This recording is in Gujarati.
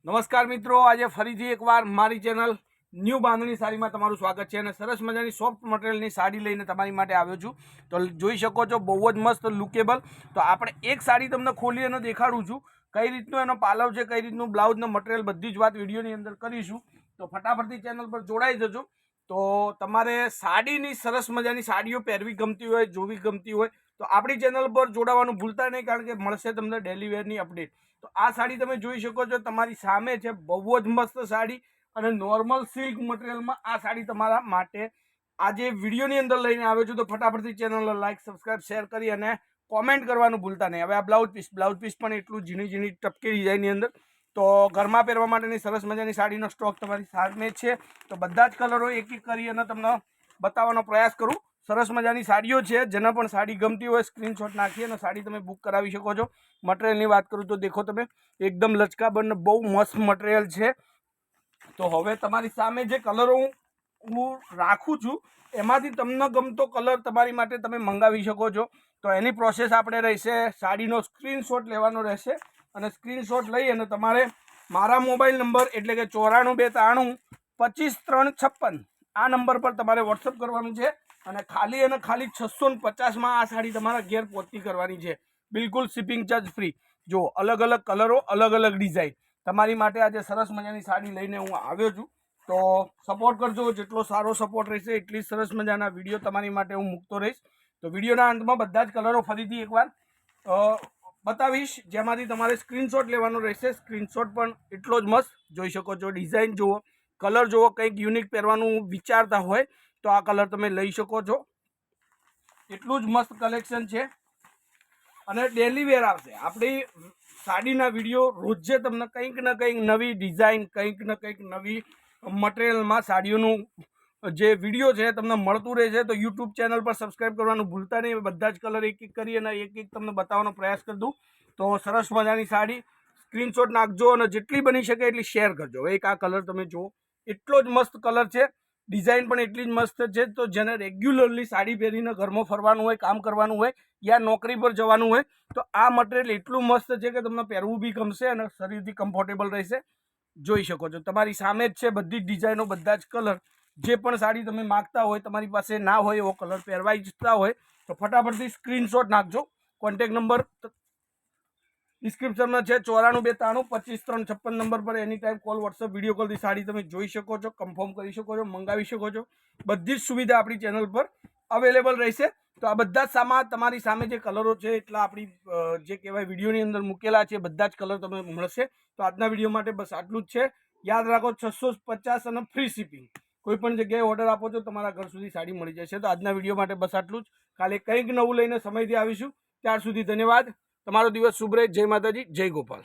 નમસ્કાર મિત્રો, આજે ફરીથી એકવાર મારી ચેનલ ન્યૂ બાંધણી સાડીમાં તમારું સ્વાગત છે અને સરસ મજાની સોફ્ટ મટીરિયલની સાડી લઈને તમારી માટે આવ્યો છું। તો જોઈ શકો છો બહુ જ મસ્ત લુકેબલ। તો આપણે એક સાડી તમને ખોલી અને દેખાડું છું, કઈ રીતનું એનો પાલવ છે, કઈ રીતનું બ્લાઉઝનો મટીરિયલ, બધી જ વાત વિડીયોની અંદર કરીશું। તો ફટાફટથી ચેનલ પર જોડાઈ જજો। તો તમારે સાડીની સરસ મજાની સાડીઓ પહેરવી ગમતી હોય, જોવી ગમતી હોય તો આપણી ચેનલ પર જોડાવાનું ભૂલતા નહીં, કારણ કે મળશે તમને ડેલી વેરની અપડેટ। તો આ સાડી તમે જોઈ શકો છો, તમારી સામે છે, બહુ જ મસ્ત સાડી અને નોર્મલ સિલ્ક મટીરિયલમાં આ સાડી તમારા માટે આજે વિડીયોની અંદર લઈને આવ્યો છું। તો ફટાફટથી ચેનલને લાઈક, સબસ્ક્રાઇબ, શેર કરી અને કોમેન્ટ કરવાનું ભૂલતા નહીં। હવે આ બ્લાઉઝ પીસ પણ એટલું ઝીણી ઝીણી ટપકી ડિઝાઇનની અંદર, તો ઘરમાં પહેરવા માટેની સરસ મજાની સાડીનો સ્ટોક તમારી સામે છે। તો બધા જ કલરો એક એક કરી અને તમને બતાવવાનો પ્રયાસ કરું। સરસ મજાની સાડીઓ છે, જેને પણ સાડી ગમતી હોય સ્ક્રીનશોટ નાખી અને સાડી તમે બુક કરાવી શકો છો। મટીરિયલની વાત કરું તો દેખો તમે, એકદમ લચકાબંધ બહુ મસ્ત મટીરિયલ છે। તો હવે તમારી સામે જે કલરો હું રાખું છું, એમાંથી તમને ગમતો કલર તમારી માટે તમે મંગાવી શકો છો। તો એની પ્રોસેસ આપણે રહેશે, સાડીનો સ્ક્રીનશોટ લેવાનો રહેશે અને સ્ક્રીનશોટ લઈ અને તમારે મારા મોબાઈલ નંબર એટલે કે 94 293 25 356 આ નંબર પર તમારે વોટ્સઅપ કરવાનું છે અને ખાલી 650માં આ સાડી તમારા ઘેર પહોંચતી કરવાની છે, બિલકુલ શિપિંગ ચાર્જ ફ્રી। જો અલગ અલગ કલરો, અલગ અલગ ડિઝાઇન તમારી માટે આજે સરસ મજાની સાડી લઈને હું આવ્યો છું। તો સપોર્ટ કરજો, જેટલો સારો સપોર્ટ રહેશે એટલી સરસ મજાના વિડીયો તમારી માટે હું મૂકતો રહીશ। તો વિડીયોના અંતમાં બધા જ કલરો ફરીથી એકવાર બતાવીશ, જેમાંથી તમારે સ્ક્રીનશોટ લેવાનો રહેશે। સ્ક્રીનશોટ પણ એટલો જ મસ્ત જોઈ શકો છો, ડિઝાઇન જુઓ, કલર જુઓ, કંઈક યુનિક પહેરવાનું વિચારતા હોય તો આ કલર તમે લઈ શકો છો। એટલું જ મસ્ત કલેક્શન છે અને ડેલી વેર આવશે। આપણી સાડીના વિડીયો રોજે તમને કંઈક ને કંઈક નવી ડિઝાઇન, કંઈક ને કંઈક નવી મટીરિયલમાં સાડીઓનું જે વિડીયો છે તમને મળતું રહેશે। તો યુટ્યુબ ચેનલ પર સબસ્ક્રાઈબ કરવાનું ભૂલતા નહીં। બધા જ કલર એક એક કરી અને એક એક તમને બતાવવાનો પ્રયાસ કરી દઉં। તો સરસ મજાની સાડી સ્ક્રીનશોટ નાખજો અને જેટલી બની શકે એટલી શેર કરજો। એક આ કલર તમે જુઓ, એટલો જ મસ્ત કલર છે, ડિઝાઇન પણ એટલી જ મસ્ત છે। તો જેને રેગ્યુલરલી સાડી પહેરીને ઘરમાં ફરવાનું હોય, કામ કરવાનું હોય યા નોકરી પર જવાનું હોય તો આ મટીરિયલ એટલું મસ્ત છે કે તમને પહેરવું બી ગમશે અને શરીરથી કમ્ફર્ટેબલ રહેશે। જોઈ શકો છો તમારી સામે જ છે, બધી જ ડિઝાઇનો, બધા જ કલર। જે પણ સાડી તમે માગતા હોય, તમારી પાસે ના હોય એવો કલર પહેરવા ઈચ્છતા હોય તો ફટાફટથી સ્ક્રીનશોટ નાખજો। કોન્ટેક્ટ નંબર ડિસ્ક્રિપ્શનમાં છે, 94 293 25 356 નંબર પર any time call, WhatsApp, video કોલથી સાડી તમે જોઈ શકો છો, કન્ફર્મ કરી શકો છો, મંગાવી શકો છો। બધી જ સુવિધા આપણી ચેનલ પર અવેલેબલ રહેશે। તો આ બધા જ સામા તમારી સામે જે કલરો છે એટલા આપણી જે કહેવાય વિડીયોની અંદર મૂકેલા છે, બધા જ કલર તમને મળશે। તો આજના વિડીયો માટે બસ આટલું જ છે। યાદ રાખો, 650 અને ફ્રી શિપિંગ। કોઈ પણ જગ્યાએ ઓર્ડર આપો છો તમારા ઘર સુધી સાડી મળી જશે। તો આજના વિડીયો માટે બસ આટલું જ। કાલે કંઈક નવું લઈને સમયથી આવીશું, ત્યાર સુધી ધન્યવાદ। તમારો દિવસ શુભ રહે। જય માતાજી, જય ગોપાલ।